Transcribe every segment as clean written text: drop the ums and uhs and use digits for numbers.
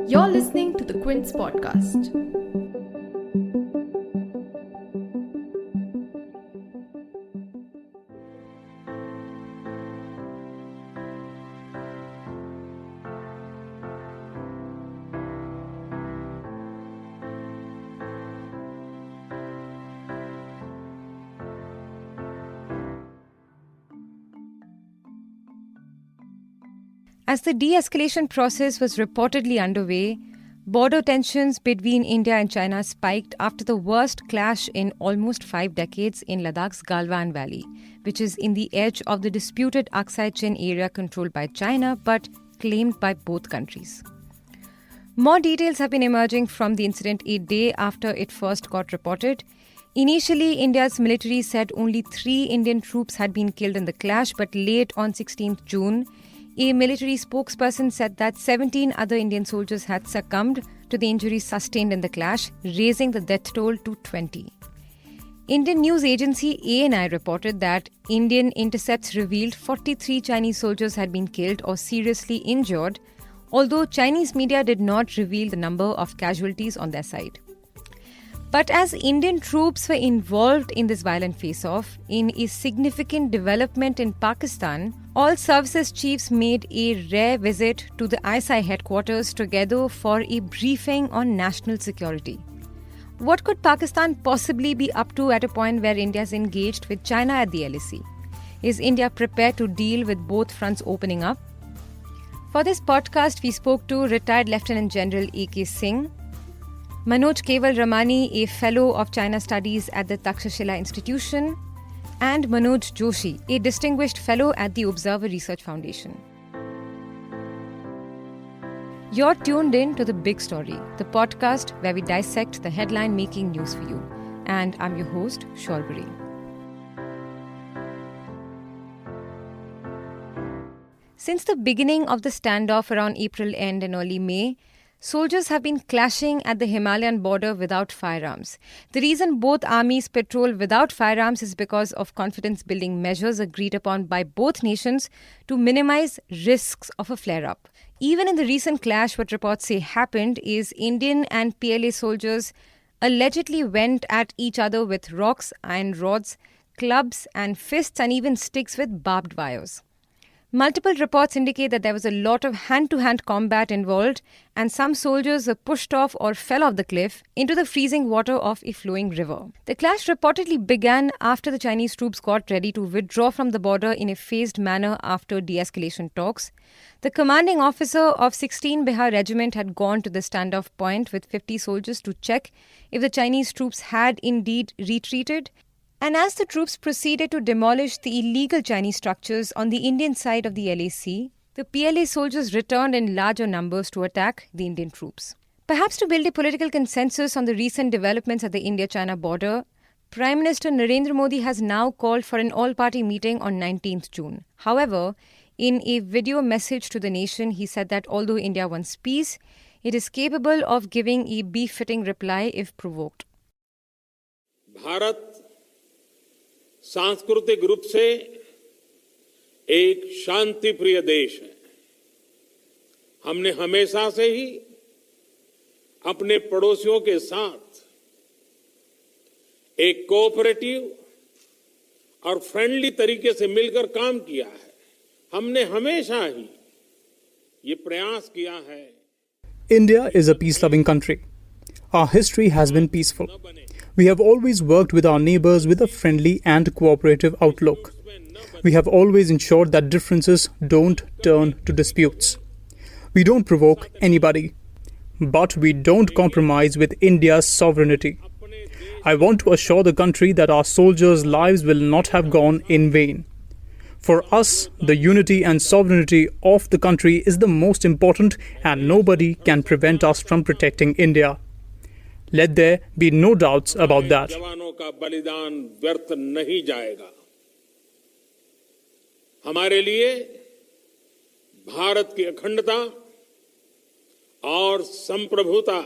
You're listening to the Quint podcast. As the de-escalation process was reportedly underway, border tensions between India and China spiked after the worst clash in almost 5 decades in Ladakh's Galwan Valley, which is in the edge of the disputed Aksai Chin area controlled by China but claimed by both countries. More details have been emerging from the incident a day after it first got reported. Initially, India's military said only 3 Indian troops had been killed in the clash, but late on 16th June, a military spokesperson said that 17 other Indian soldiers had succumbed to the injuries sustained in the clash, raising the death toll to 20. Indian news agency ANI reported that Indian intercepts revealed 43 Chinese soldiers had been killed or seriously injured, although Chinese media did not reveal the number of casualties on their side. But as Indian troops were involved in this violent face-off, in a significant development in Pakistan, all services chiefs made a rare visit to the Aksai headquarters together for a briefing on national security. What could Pakistan possibly be up to at a point where India is engaged with China at the LAC? Is India prepared to deal with both fronts opening up? For this podcast, we spoke to retired Lieutenant General A.K. Singh, Manoj Keval Ramani, a Fellow of China Studies at the Takshashila Institution, and Manoj Joshi, a Distinguished Fellow at the Observer Research Foundation. You're tuned in to The Big Story, the podcast where we dissect the headline-making news for you. And I'm your host, Shorbari. Since the beginning of the standoff around April end and early May, soldiers have been clashing at the Himalayan border without firearms. The reason both armies patrol without firearms is because of confidence-building measures agreed upon by both nations to minimize risks of a flare-up. Even in the recent clash, what reports say happened is Indian and PLA soldiers allegedly went at each other with rocks, iron rods, clubs and fists and even sticks with barbed wires. Multiple reports indicate that there was a lot of hand-to-hand combat involved and some soldiers were pushed off or fell off the cliff into the freezing water of a flowing river. The clash reportedly began after the Chinese troops got ready to withdraw from the border in a phased manner after de-escalation talks. The commanding officer of 16 Bihar Regiment had gone to the standoff point with 50 soldiers to check if the Chinese troops had indeed retreated. And as the troops proceeded to demolish the illegal Chinese structures on the Indian side of the LAC, the PLA soldiers returned in larger numbers to attack the Indian troops. Perhaps to build a political consensus on the recent developments at the India-China border, Prime Minister Narendra Modi has now called for an all-party meeting on 19th June. However, in a video message to the nation, he said that although India wants peace, it is capable of giving a befitting reply if provoked. Bharat सांस्कृतिक रूप से एक शांति प्रिय देश है। हमने हमेशा से ही अपने पड़ोसियों के साथ एक कोऑपरेटिव और फ्रेंडली तरीके से मिलकर काम किया है। हमने हमेशा ही ये प्रयास किया है। India is a peace-loving country. Our history has been peaceful. We have always worked with our neighbors with a friendly and cooperative outlook. We have always ensured that differences don't turn to disputes. We don't provoke anybody, but we don't compromise with India's sovereignty. I want to assure the country that our soldiers' lives will not have gone in vain. For us, the unity and sovereignty of the country is the most important, and nobody can prevent us from protecting India. Let there be no doubts about that. जवानों का बलिदान व्यर्थ नहीं जाएगा। हमारे लिए भारत की अखंडता और संप्रभुता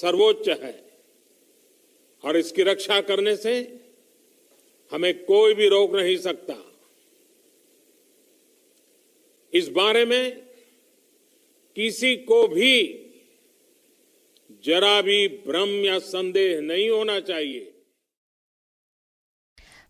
सर्वोच्च है और इसकी रक्षा करने से हमें कोई भी रोक नहीं सकता। इस बारे में किसी को भी जरा भी भ्रम या संदेह नहीं होना चाहिए.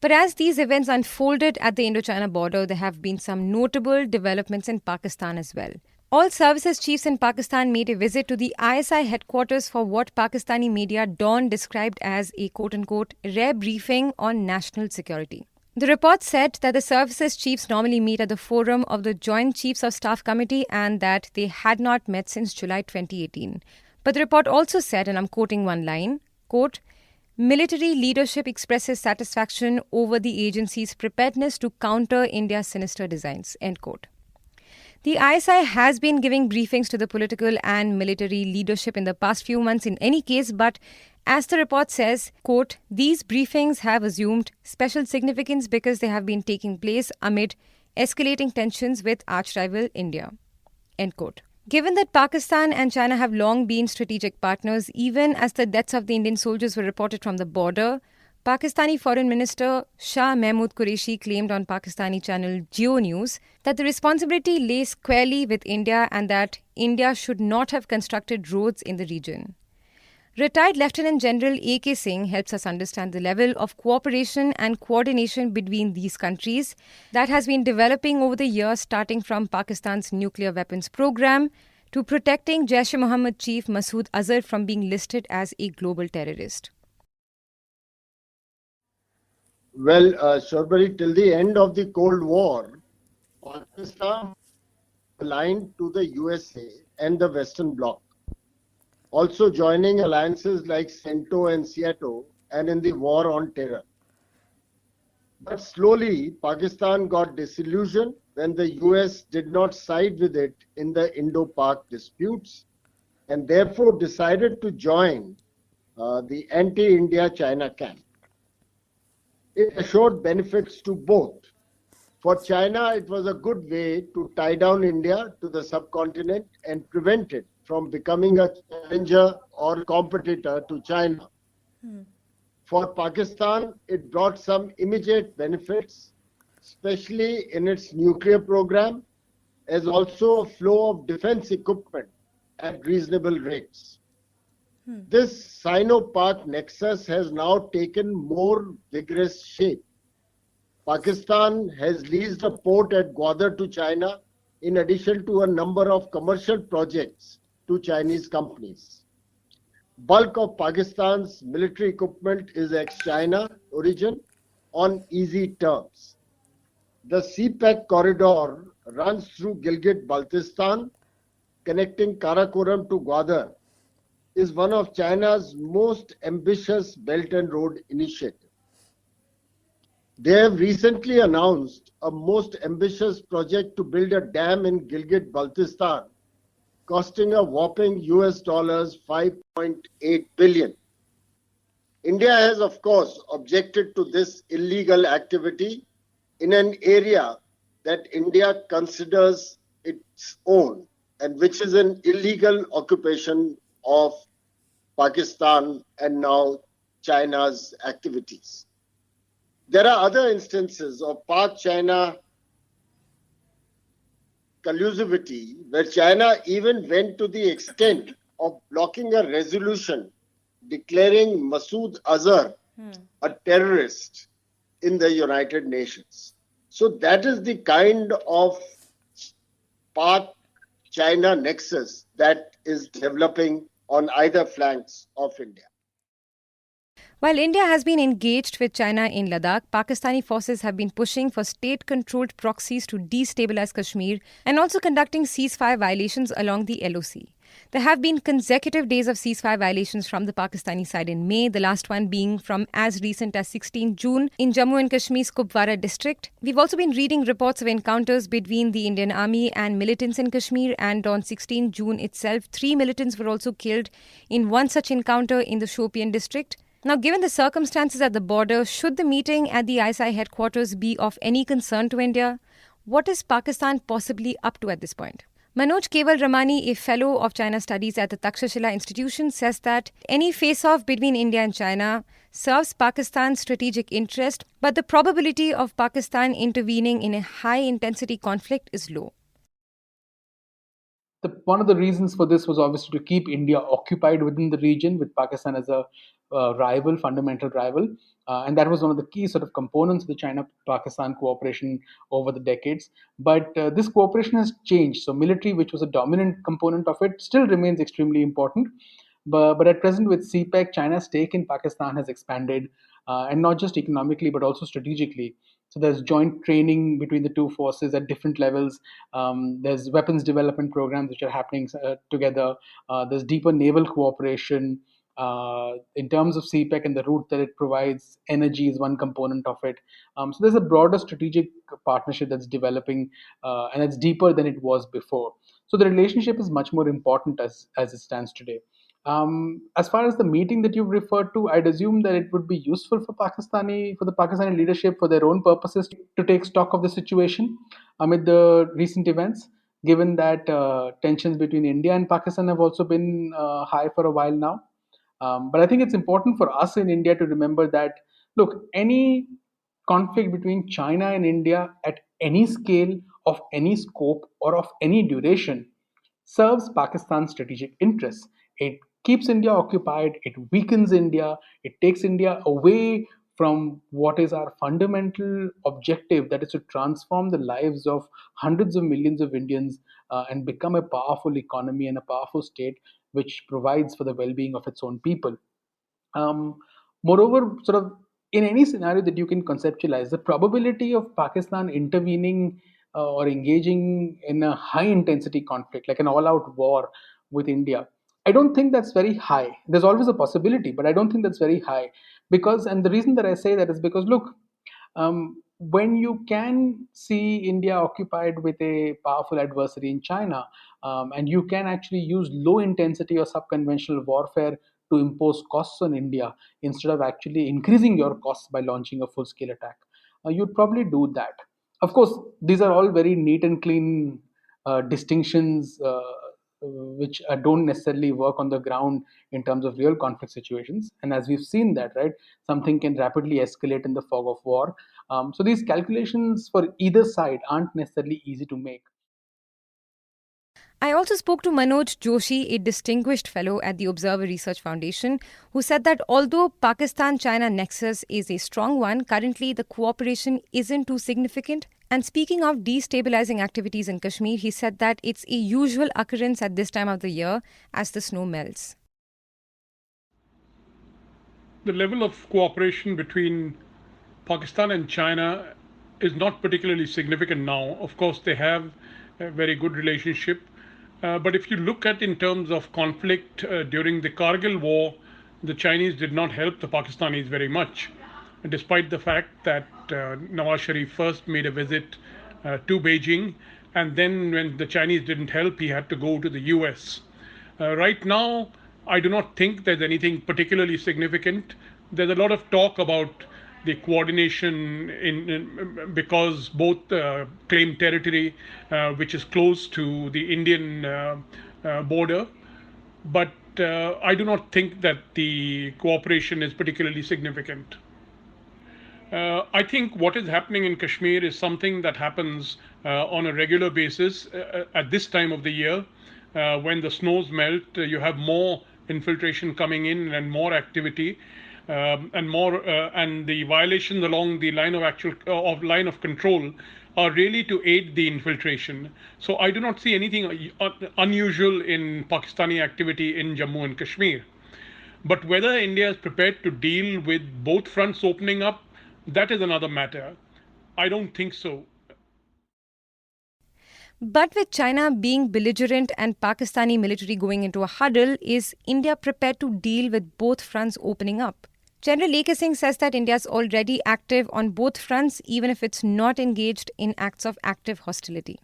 But as these events unfolded at the Indo-China border, there have been some notable developments in Pakistan as well. All services chiefs in Pakistan made a visit to the ISI headquarters for what Pakistani media Dawn described as a quote-unquote rare briefing on national security. The report said that the services chiefs normally meet at the forum of the Joint Chiefs of Staff Committee and that they had not met since July 2018. But the report also said, and I'm quoting one line, quote, military leadership expresses satisfaction over the agency's preparedness to counter India's sinister designs, end quote. The ISI has been giving briefings to the political and military leadership in the past few months in any case, but as the report says, quote, these briefings have assumed special significance because they have been taking place amid escalating tensions with arch-rival India, end quote. Given that Pakistan and China have long been strategic partners, even as the deaths of the Indian soldiers were reported from the border, Pakistani Foreign Minister Shah Mahmood Qureshi claimed on Pakistani channel Geo News that the responsibility lay squarely with India and that India should not have constructed roads in the region. Retired Lieutenant General A.K. Singh helps us understand the level of cooperation and coordination between these countries that has been developing over the years, starting from Pakistan's nuclear weapons program to protecting Jaish-e-Mohammed chief Masood Azhar from being listed as a global terrorist. Well, Shorbari, till the end of the Cold War, Pakistan aligned to the USA and the Western Bloc, also joining alliances like CENTO and SEATO and in the war on terror. But slowly, Pakistan got disillusioned when the US did not side with it in the Indo-Pak disputes and therefore decided to join the anti-India China camp. It assured benefits to both. For China, it was a good way to tie down India to the subcontinent and prevent it from becoming a challenger or competitor to China. For Pakistan, it brought some immediate benefits, especially in its nuclear program, as also a flow of defense equipment at reasonable rates. This Sino-Pak nexus has now taken more vigorous shape. Pakistan has leased a port at Gwadar to China, in addition to a number of commercial projects to Chinese companies. Bulk of Pakistan's military equipment is ex-China origin on easy terms. The CPEC corridor runs through Gilgit-Baltistan, connecting Karakoram to Gwadar, is one of China's most ambitious Belt and Road initiatives. They have recently announced a most ambitious project to build a dam in Gilgit-Baltistan, costing a whopping US dollars 5.8 billion. India has, of course, objected to this illegal activity in an area that India considers its own and which is an illegal occupation of Pakistan and now China's activities. There are other instances of Pak-China collusivity where China even went to the extent of blocking a resolution declaring Masood Azhar a terrorist in the United Nations. So that is the kind of Pak-China nexus that is developing on either flanks of India. While India has been engaged with China in Ladakh, Pakistani forces have been pushing for state-controlled proxies to destabilize Kashmir and also conducting ceasefire violations along the LOC. There have been consecutive days of ceasefire violations from the Pakistani side in May, the last one being from as recent as 16 June in Jammu and Kashmir's Kupwara district. We've also been reading reports of encounters between the Indian Army and militants in Kashmir, and on 16 June itself, 3 militants were also killed in one such encounter in the Shopian district. Now, given the circumstances at the border, should the meeting at the ISI headquarters be of any concern to India? What is Pakistan possibly up to at this point? Manoj Keval Ramani, a fellow of China Studies at the Takshashila Institution, says that any face-off between India and China serves Pakistan's strategic interest, but the probability of Pakistan intervening in a high-intensity conflict is low. One of the reasons for this was obviously to keep India occupied within the region, with Pakistan as a rival, fundamental rival. And that was one of the key sort of components of the China-Pakistan cooperation over the decades. But this cooperation has changed. So military, which was a dominant component of it, still remains extremely important. But at present, with CPEC, China's stake in Pakistan has expanded, and not just economically, but also strategically. So there's joint training between the two forces at different levels. There's weapons development programs which are happening together. There's deeper naval cooperation. In terms of CPEC and the route that it provides, energy is one component of it. So there's a broader strategic partnership that's developing, and it's deeper than it was before. So the relationship is much more important as it stands today. As far as the meeting that you've referred to, I'd assume that it would be useful for the Pakistani leadership for their own purposes to take stock of the situation amid the recent events, given that tensions between India and Pakistan have also been high for a while now. But I think it's important for us in India to remember that, look, any conflict between China and India at any scale, of any scope, or of any duration serves Pakistan's strategic interests. It keeps India occupied, it weakens India, it takes India away from what is our fundamental objective, that is to transform the lives of hundreds of millions of Indians, and become a powerful economy and a powerful state which provides for the well being of its own people. Um, Moreover, sort of in any scenario that you can conceptualize, the probability of Pakistan intervening or engaging in a high intensity conflict, like an all out war with India, I don't think that's very high. There's always a possibility, but I don't think that's very high. And the reason that I say that is because, look, when you can see India occupied with a powerful adversary in China, and you can actually use low intensity or subconventional warfare to impose costs on India instead of actually increasing your costs by launching a full scale attack, you'd probably do that. Of course, these are all very neat and clean distinctions, which don't necessarily work on the ground in terms of real conflict situations. And as we've seen that, right, something can rapidly escalate in the fog of war. So these calculations for either side aren't necessarily easy to make. I also spoke to Manoj Joshi, a distinguished fellow at the Observer Research Foundation, who said that although Pakistan-China nexus is a strong one, currently the cooperation isn't too significant. And speaking of destabilizing activities in Kashmir, he said that it's a usual occurrence at this time of the year as the snow melts. The level of cooperation between Pakistan and China is not particularly significant now. Of course, they have a very good relationship. But if you look at in terms of conflict during the Kargil war, the Chinese did not help the Pakistanis very much, despite the fact that Nawaz Sharif first made a visit to Beijing, and then when the Chinese didn't help, he had to go to the US. Right now, I do not think there's anything particularly significant. There's a lot of talk about the coordination because both claim territory which is close to the Indian border, but I do not think that the cooperation is particularly significant. I think what is happening in Kashmir is something that happens on a regular basis at this time of the year. When the snows melt, you have more infiltration coming in and more activity. And the violations along the line of control are really to aid the infiltration. So I do not see anything unusual in Pakistani activity in Jammu and Kashmir. But whether India is prepared to deal with both fronts opening up, that is another matter. I don't think so. But with China being belligerent and Pakistani military going into a huddle, is India prepared to deal with both fronts opening up? General Lekha Singh says that India is already active on both fronts, even if it's not engaged in acts of active hostility.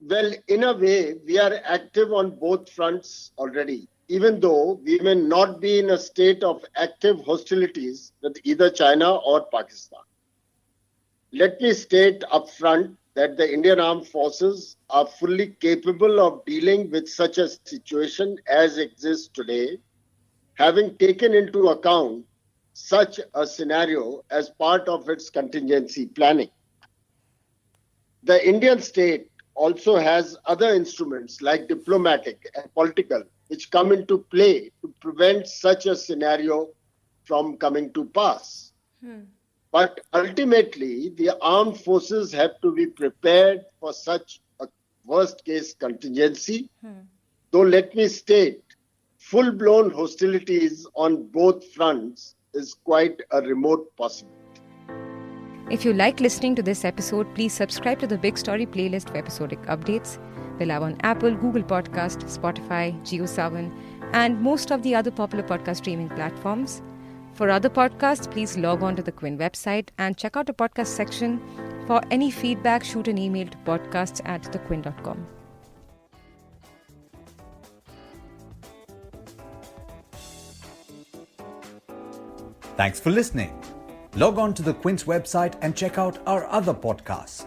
Well, in a way, we are active on both fronts already, even though we may not be in a state of active hostilities with either China or Pakistan. Let me state upfront that the Indian Armed Forces are fully capable of dealing with such a situation as exists today, having taken into account such a scenario as part of its contingency planning. The Indian state also has other instruments like diplomatic and political, which come into play to prevent such a scenario from coming to pass. But ultimately, the armed forces have to be prepared for such a worst case contingency. Though let me state, full-blown hostilities on both fronts is quite a remote possibility. If you like listening to this episode, please subscribe to the Big Story playlist for episodic updates. We're live on Apple, Google Podcast, Spotify, JioSaavn, and most of the other popular podcast streaming platforms. For other podcasts, please log on to the Quint website and check out the podcast section. For any feedback, shoot an email to podcasts@thequint.com. Thanks for listening. Log on to the Quint's website and check out our other podcasts.